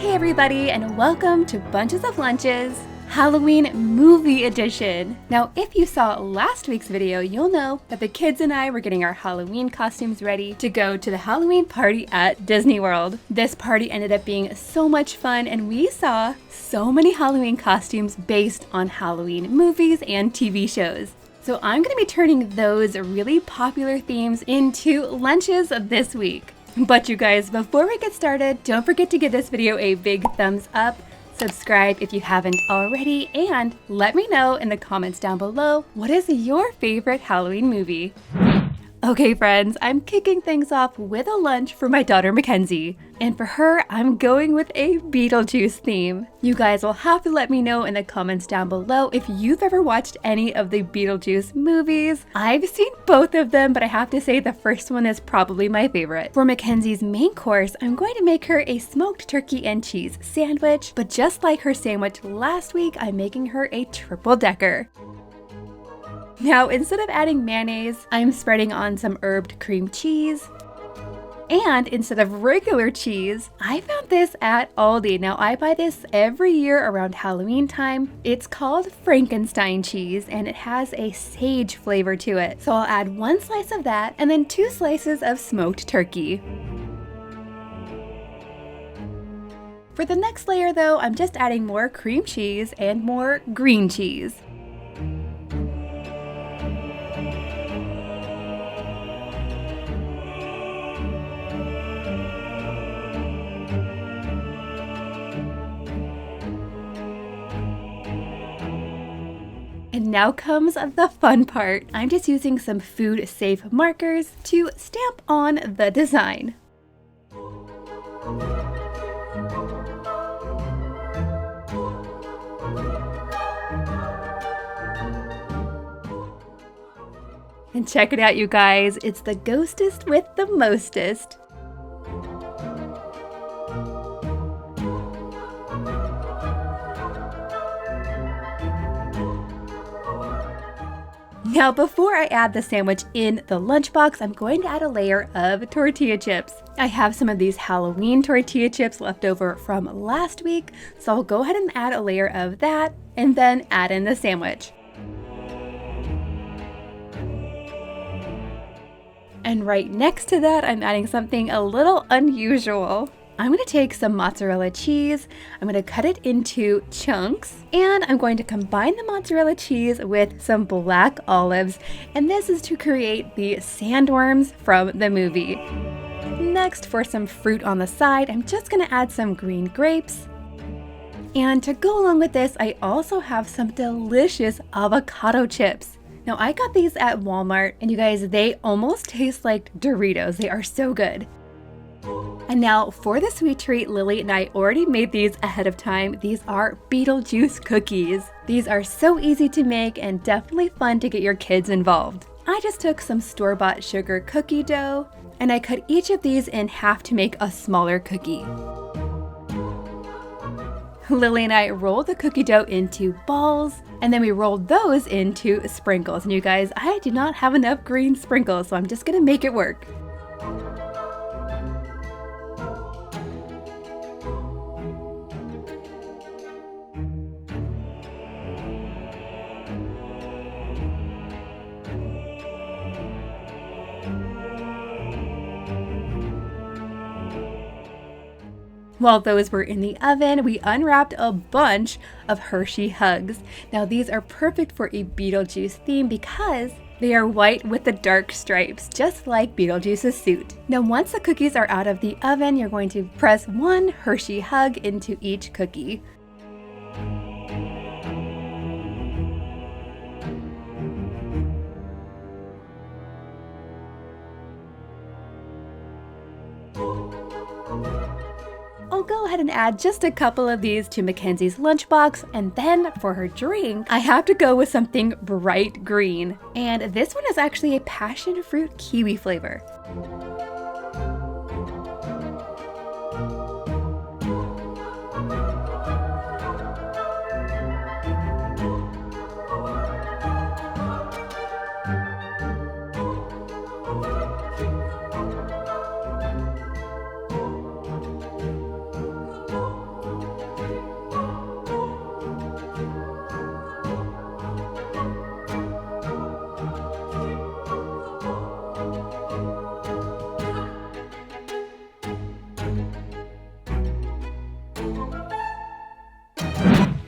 Hey everybody, and welcome to Bunches of Lunches Halloween Movie Edition. Now, if you saw last week's video, you'll know that the kids and I were getting our Halloween costumes ready to go to the Halloween party at Disney World. This party ended up being so much fun, and we saw so many Halloween costumes based on Halloween movies and TV shows. So I'm going to be turning those really popular themes into lunches this week. But you guys, before we get started, don't forget to give this video a big thumbs up, subscribe if you haven't already, and let me know in the comments down below, what is your favorite Halloween movie? Okay friends, I'm kicking things off with a lunch for my daughter Mackenzie. And for her, I'm going with a Beetlejuice theme. You guys will have to let me know in the comments down below if you've ever watched any of the Beetlejuice movies. I've seen both of them, but I have to say the first one is probably my favorite. For Mackenzie's main course, I'm going to make her a smoked turkey and cheese sandwich, but just like her sandwich last week, I'm making her a triple-decker. Now, instead of adding mayonnaise, I'm spreading on some herbed cream cheese. And instead of regular cheese, I found this at Aldi. Now, I buy this every year around Halloween time. It's called Frankenstein cheese, and it has a sage flavor to it. So I'll add 1 slice of that, and then 2 slices of smoked turkey. For the next layer though, I'm just adding more cream cheese and more green cheese. And now comes the fun part. I'm just using some food safe markers to stamp on the design. And check it out, you guys, it's the ghostest with the mostest. Now, before I add the sandwich in the lunchbox, I'm going to add a layer of tortilla chips. I have some of these Halloween tortilla chips left over from last week, so I'll go ahead and add a layer of that and then add in the sandwich. And right next to that, I'm adding something a little unusual. I'm going to take some mozzarella cheese, I'm going to cut it into chunks, and I'm going to combine the mozzarella cheese with some black olives, and this is to create the sandworms from the movie. Next, for some fruit on the side, I'm just going to add some green grapes. And to go along with this, I also have some delicious avocado chips. Now, I got these at Walmart, and you guys, they almost taste like Doritos. They are so good. And now for the sweet treat, Lily and I already made these ahead of time. These are Beetlejuice cookies. These are so easy to make and definitely fun to get your kids involved. I just took some store-bought sugar cookie dough, and I cut each of these in half to make a smaller cookie. Lily and I rolled the cookie dough into balls, and then we rolled those into sprinkles. And you guys, I do not have enough green sprinkles, so I'm just gonna make it work. While those were in the oven, we unwrapped a bunch of Hershey Hugs. Now these are perfect for a Beetlejuice theme because they are white with the dark stripes, just like Beetlejuice's suit. Now once the cookies are out of the oven, you're going to press 1 Hershey Hug into each cookie. I'll go ahead and add just a couple of these to Mackenzie's lunchbox, and then for her drink, I have to go with something bright green. And this one is actually a passion fruit kiwi flavor.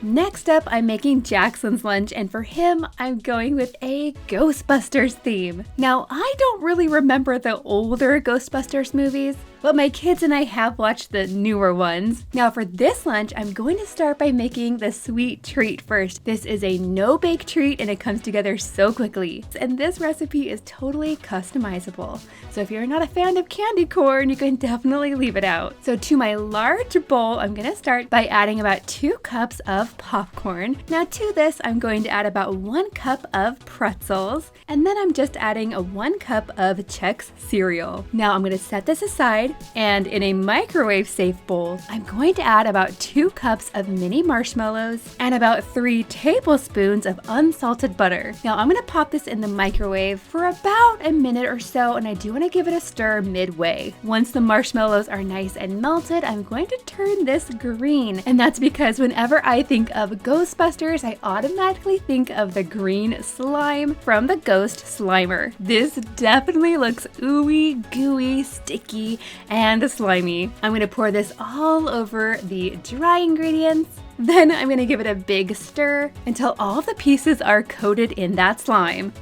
Next up, I'm making Jackson's lunch, and for him, I'm going with a Ghostbusters theme. Now, I don't really remember the older Ghostbusters movies, but my kids and I have watched the newer ones. Now for this lunch, I'm going to start by making the sweet treat first. This is a no-bake treat and it comes together so quickly. And this recipe is totally customizable. So if you're not a fan of candy corn, you can definitely leave it out. So to my large bowl, I'm gonna start by adding about 2 cups of popcorn. Now to this, I'm going to add about 1 cup of pretzels, and then I'm just adding a 1 cup of Chex cereal. Now I'm gonna set this aside, and in a microwave safe bowl, I'm going to add about 2 cups of mini marshmallows and about 3 tablespoons of unsalted butter. Now I'm gonna pop this in the microwave for about a minute or so, and I do wanna give it a stir midway. Once the marshmallows are nice and melted, I'm going to turn this green, and that's because whenever I think of Ghostbusters, I automatically think of the green slime from the Ghost Slimer. This definitely looks ooey, gooey, sticky, and slimy. I'm gonna pour this all over the dry ingredients. Then I'm gonna give it a big stir until all the pieces are coated in that slime.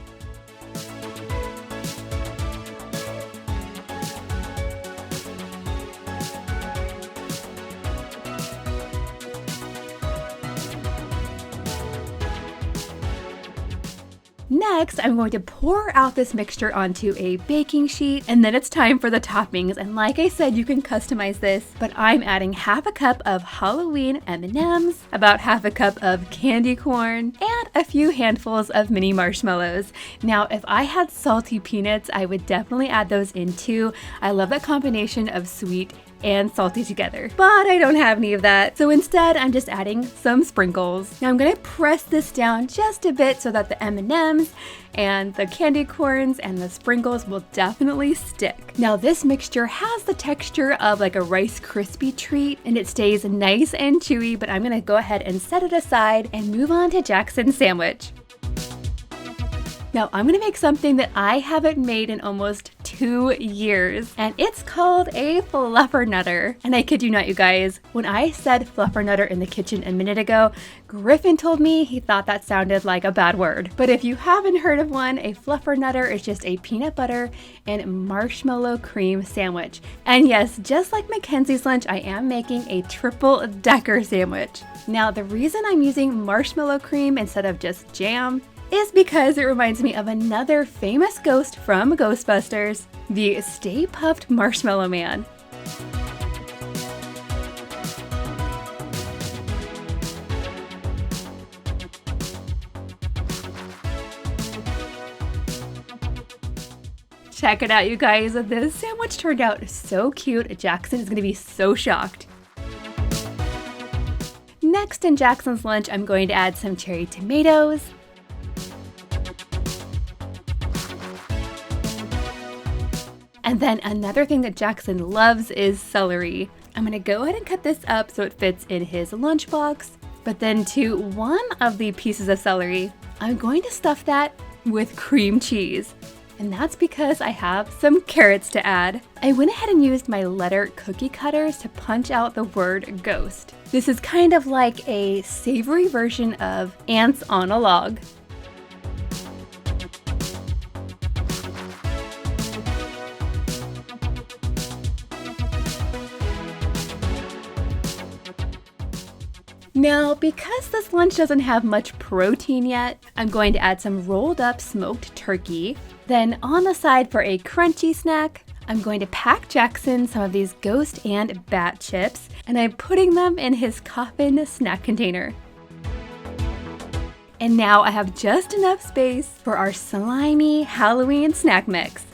Next, I'm going to pour out this mixture onto a baking sheet, and then it's time for the toppings. And like I said, you can customize this, but I'm adding half a cup of Halloween M&Ms, about half a cup of candy corn, and a few handfuls of mini marshmallows. Now, if I had salty peanuts, I would definitely add those in too. I love that combination of sweet and salty together, but I don't have any of that. So instead, I'm just adding some sprinkles. Now I'm gonna press this down just a bit so that the M&Ms and the candy corns and the sprinkles will definitely stick. Now this mixture has the texture of like a Rice Krispie treat, and it stays nice and chewy, but I'm gonna go ahead and set it aside and move on to Jackson's sandwich. Now I'm gonna make something that I haven't made in almost 2 years, and it's called a fluffernutter. And I kid you not, you guys, when I said fluffernutter in the kitchen a minute ago, Griffin told me he thought that sounded like a bad word. But if you haven't heard of one, a fluffernutter is just a peanut butter and marshmallow cream sandwich. And yes, just like Mackenzie's lunch, I am making a triple-decker sandwich. Now the reason I'm using marshmallow cream instead of just jam is because it reminds me of another famous ghost from Ghostbusters, the Stay Puft Marshmallow Man. Check it out, you guys. This sandwich turned out so cute. Jackson is gonna be so shocked. Next in Jackson's lunch, I'm going to add some cherry tomatoes, and then another thing that Jackson loves is celery. I'm gonna go ahead and cut this up so it fits in his lunchbox. But then to one of the pieces of celery, I'm going to stuff that with cream cheese. And that's because I have some carrots to add. I went ahead and used my letter cookie cutters to punch out the word ghost. This is kind of like a savory version of ants on a log. Now, because this lunch doesn't have much protein yet, I'm going to add some rolled up smoked turkey. Then on the side for a crunchy snack, I'm going to pack Jackson some of these ghost and bat chips, and I'm putting them in his coffin snack container. And now I have just enough space for our slimy Halloween snack mix.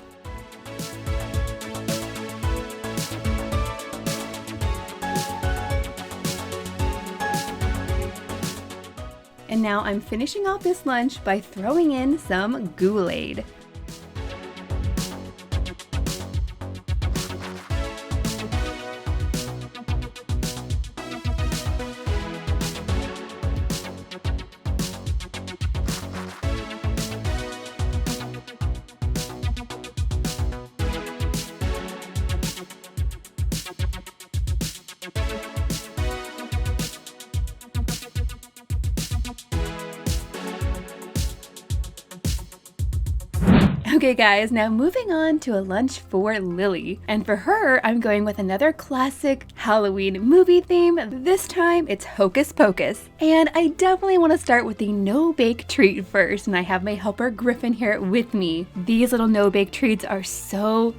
And now I'm finishing off this lunch by throwing in some Kool-Aid. Okay guys, now moving on to a lunch for Lily. And for her, I'm going with another classic Halloween movie theme. This time it's Hocus Pocus. And I definitely want to start with the no-bake treat first, and I have my helper Griffin here with me. These little no-bake treats are so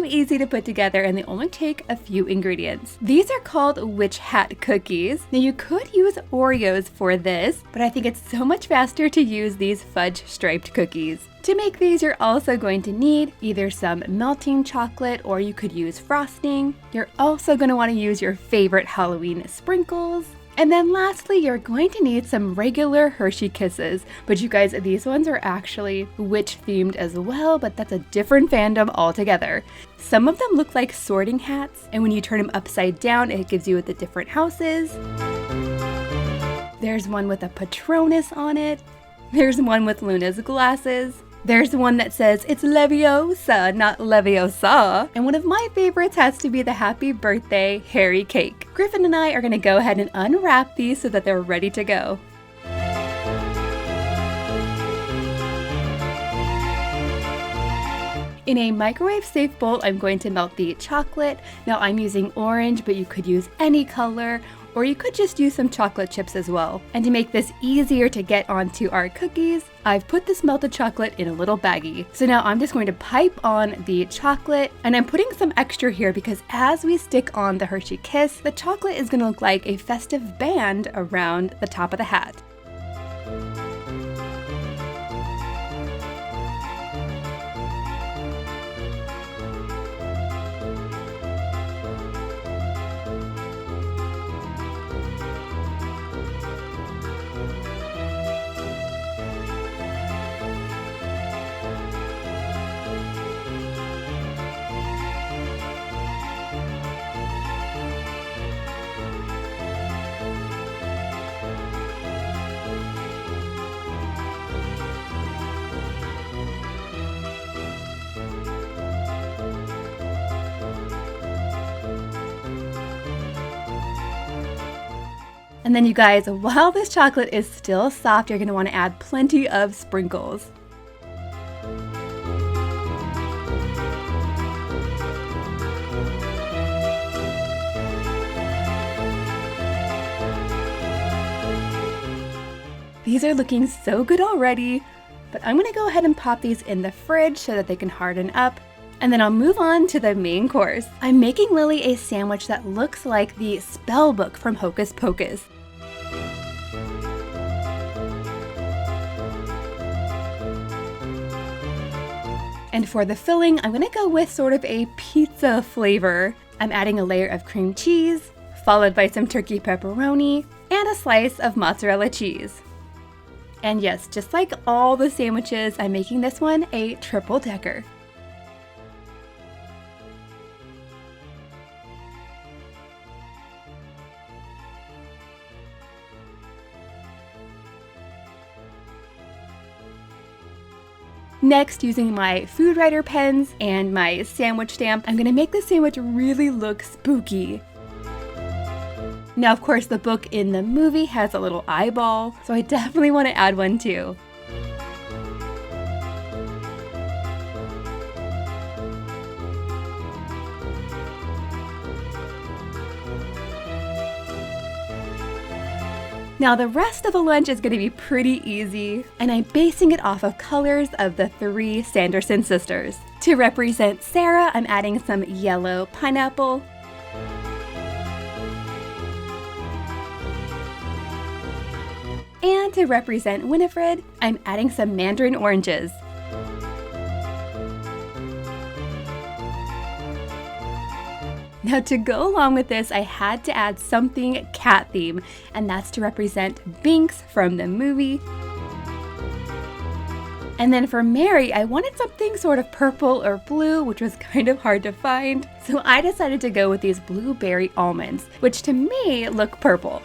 easy to put together, and they only take a few ingredients. These are called witch hat cookies. Now you could use Oreos for this, but I think it's so much faster to use these fudge striped cookies. To make these, you're also going to need either some melting chocolate, or you could use frosting. You're also going to want to use your favorite Halloween sprinkles. And then lastly, you're going to need some regular Hershey Kisses. But you guys, these ones are actually witch themed as well, but that's a different fandom altogether. Some of them look like sorting hats, and when you turn them upside down, it gives you the different houses. There's one with a Patronus on it. There's one with Luna's glasses. There's one that says it's Leviosa, not Leviosa. And one of my favorites has to be the Happy Birthday Harry cake. Griffin and I are going to go ahead and unwrap these so that they're ready to go. In a microwave safe bowl, I'm going to melt the chocolate. Now I'm using orange, but you could use any color, or you could just use some chocolate chips as well. And to make this easier to get onto our cookies, I've put this melted chocolate in a little baggie. So now I'm just going to pipe on the chocolate, and I'm putting some extra here because as we stick on the Hershey Kiss, the chocolate is going to look like a festive band around the top of the hat. And then you guys, while this chocolate is still soft, you're going to want to add plenty of sprinkles. These are looking so good already, but I'm going to go ahead and pop these in the fridge so that they can harden up. And then I'll move on to the main course. I'm making Lily a sandwich that looks like the spell book from Hocus Pocus. And for the filling, I'm gonna go with sort of a pizza flavor. I'm adding a layer of cream cheese, followed by some turkey pepperoni, and a slice of mozzarella cheese. And yes, just like all the sandwiches, I'm making this one a triple decker. Next, using my food writer pens and my sandwich stamp, I'm gonna make the sandwich really look spooky. Now, of course, the book in the movie has a little eyeball, so I definitely want to add one too. Now the rest of the lunch is going to be pretty easy, and I'm basing it off of colors of the 3 Sanderson sisters. To represent Sarah, I'm adding some yellow pineapple. And to represent Winifred, I'm adding some mandarin oranges. Now to go along with this, I had to add something cat theme, and that's to represent Binks from the movie. And then for Mary, I wanted something sort of purple or blue, which was kind of hard to find. So I decided to go with these blueberry almonds, which to me look purple.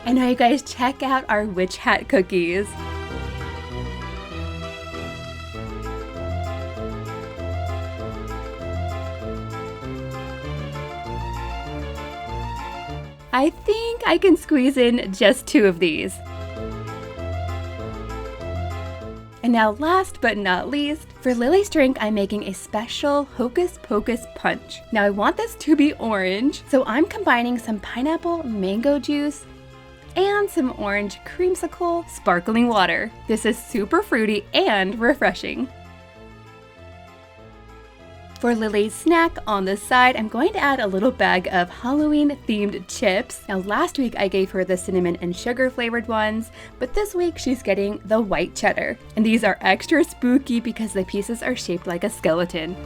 And now you guys check out our witch hat cookies. I think I can squeeze in just 2 of these. And now last but not least, for Lily's drink, I'm making a special Hocus Pocus punch. Now I want this to be orange, so I'm combining some pineapple mango juice and some orange creamsicle sparkling water. This is super fruity and refreshing. For Lily's snack on the side, I'm going to add a little bag of Halloween-themed chips. Now last week I gave her the cinnamon and sugar flavored ones, but this week she's getting the white cheddar. And these are extra spooky because the pieces are shaped like a skeleton.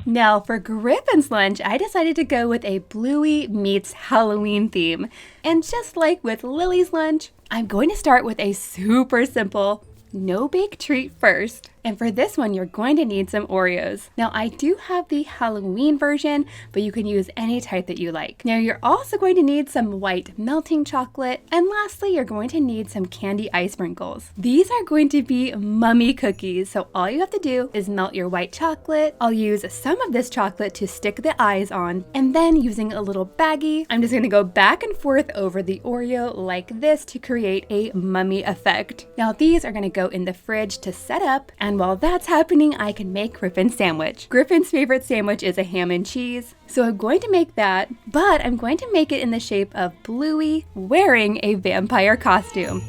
Now for Griffin's lunch, I decided to go with a Bluey meets Halloween theme. And just like with Lily's lunch, I'm going to start with a super simple, no-bake treat first. And for this one, you're going to need some Oreos. Now, I do have the Halloween version, but you can use any type that you like. Now, you're also going to need some white melting chocolate. And lastly, you're going to need some candy ice sprinkles. These are going to be mummy cookies. So all you have to do is melt your white chocolate. I'll use some of this chocolate to stick the eyes on. And then using a little baggie, I'm just going to go back and forth over the Oreo like this to create a mummy effect. Now, these are going to go in the fridge to set up, and while that's happening, I can make Griffin's sandwich. Griffin's favorite sandwich is a ham and cheese, so I'm going to make that, but I'm going to make it in the shape of Bluey wearing a vampire costume.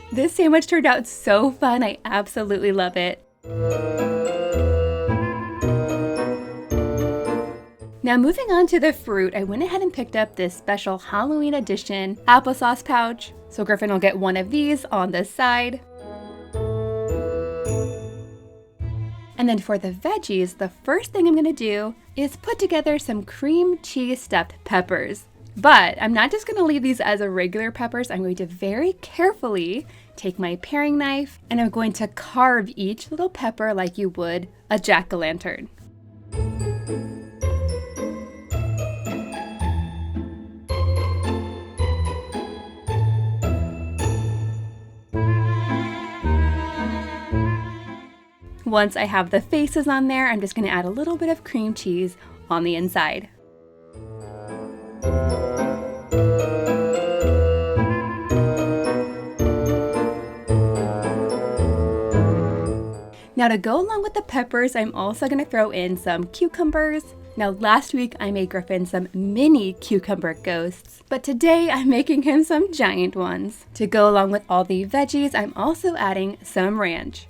This sandwich turned out so fun. I absolutely love it. Now moving on to the fruit, I went ahead and picked up this special Halloween edition applesauce pouch. So Griffin will get one of these on the side. And then for the veggies, the first thing I'm going to do is put together some cream cheese stuffed peppers. But I'm not just going to leave these as a regular peppers. I'm going to very carefully take my paring knife and I'm going to carve each little pepper like you would a jack-o'-lantern. Once I have the faces on there, I'm just going to add a little bit of cream cheese on the inside. Now to go along with the peppers, I'm also going to throw in some cucumbers. Now last week I made Griffin some mini cucumber ghosts, but today I'm making him some giant ones. To go along with all the veggies, I'm also adding some ranch.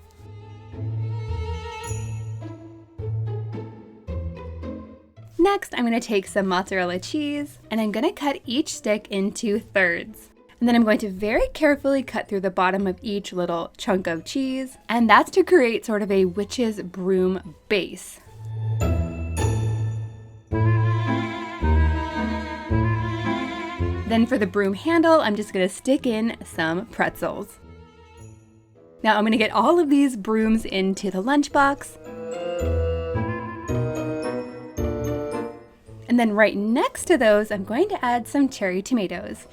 Next, I'm going to take some mozzarella cheese and I'm going to cut each stick into thirds. And then I'm going to very carefully cut through the bottom of each little chunk of cheese. And that's to create sort of a witch's broom base. Then for the broom handle, I'm just going to stick in some pretzels. Now I'm going to get all of these brooms into the lunchbox. And then right next to those, I'm going to add some cherry tomatoes.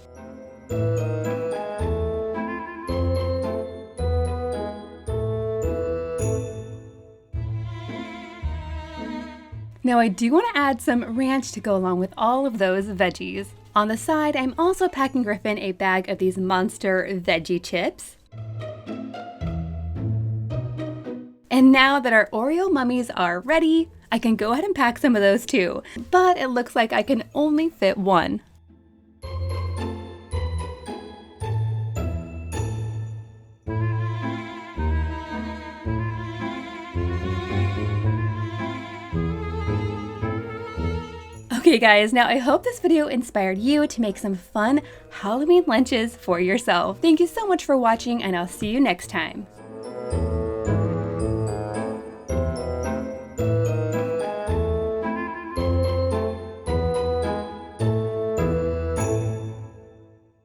Now I do want to add some ranch to go along with all of those veggies. On the side, I'm also packing Griffin a bag of these monster veggie chips. And now that our Oreo mummies are ready, I can go ahead and pack some of those too. But it looks like I can only fit one. Okay guys, now I hope this video inspired you to make some fun Halloween lunches for yourself. Thank you so much for watching, and I'll see you next time.